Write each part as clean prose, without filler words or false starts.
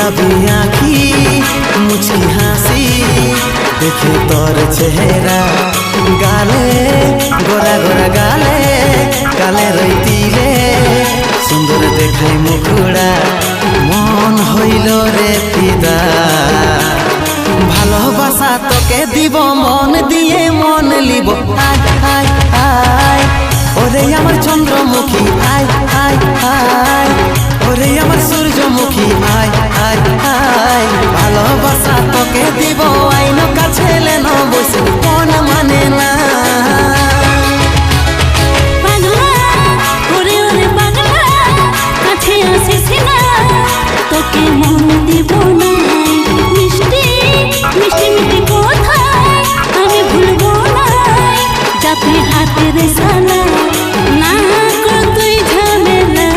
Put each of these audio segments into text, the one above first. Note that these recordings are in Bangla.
गुलाबी आँखी मुझकी हासी देखे तोर चेहरा गाले गोरा गोरा गाले गाले रईतिले सुंदर देखाय मुखड़ा मन हইল रे फिदा ভালোবাসা তোকে দিব মন দিয়ে মন লিব আয় আয় আয় ওরে আমার চন্দ্রমুখী আয় আয় আয় ওরে আমার সূর্যমুখী আয় আয় আয় ভালোবাসা তোকে দিব আইনো কাছে লেনো বসে মন মানে না তোকে মন দিব না মিষ্টি মিষ্টি মিষ্টি কোথায় আমি ভুলবো না যাতে হাতের সালা না কর তুই ঝামেলা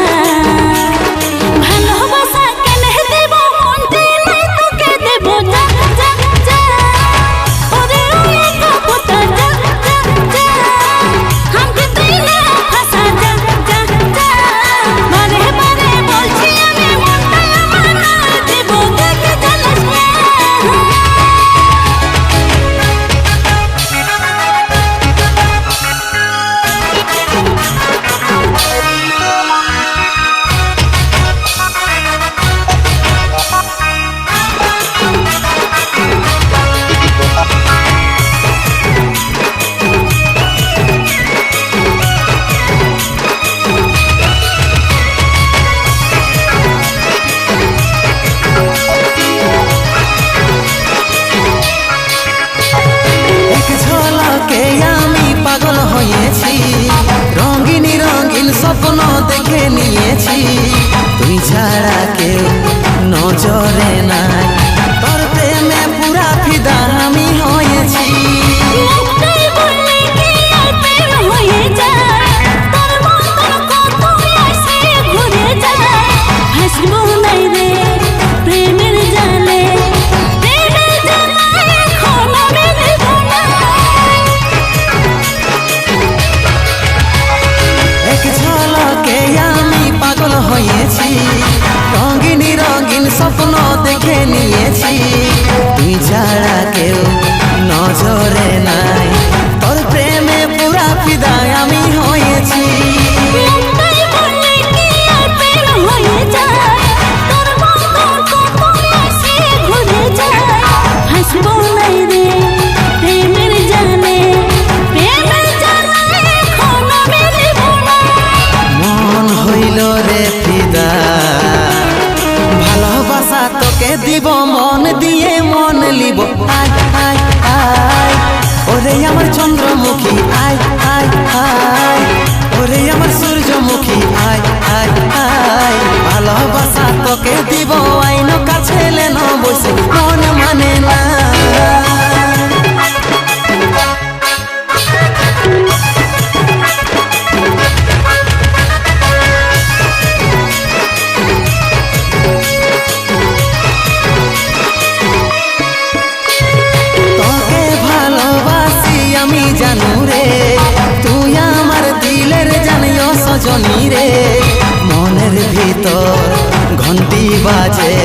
ভালোবাসা কেনে দেব মনতে নাই তোকে দেব যা যা যা ওরে ওরে কপটা যা যা যা হামকে তুই না ফাসা যা যা যা বারে বারে বলছি আমি রঙিনী রঙিন স্বপ্ন দেখে নিয়েছি তুই ছাড়া কেউ নজরে নাই তোর প্রেমে পুরা ফিদা আমি হয়েছি রঙিনী রঙিন স্বপ্ন দেখে নিয়েছি তুই ছাড়া কেউ নজরে নাই তোর প্রেমে পুরা ফিদা আমি হয়েছি মন হইল রে ফিদা ভালোবাসা তোকে দিব মন দিয়ে মন লিব আয় আয় আয় ওরে আমার চন্দ্রমুখী আয় আয় আয় ওরে আমার সূর্যমুখী আয় আয় আয় ভালোবাসা তোকে দিব আইনো কাছে লেনো বসে মন মানে না জানু রে তুই আমার দিলের জানিও সজনী রে মনের ভিতর ঘন্টি বাজে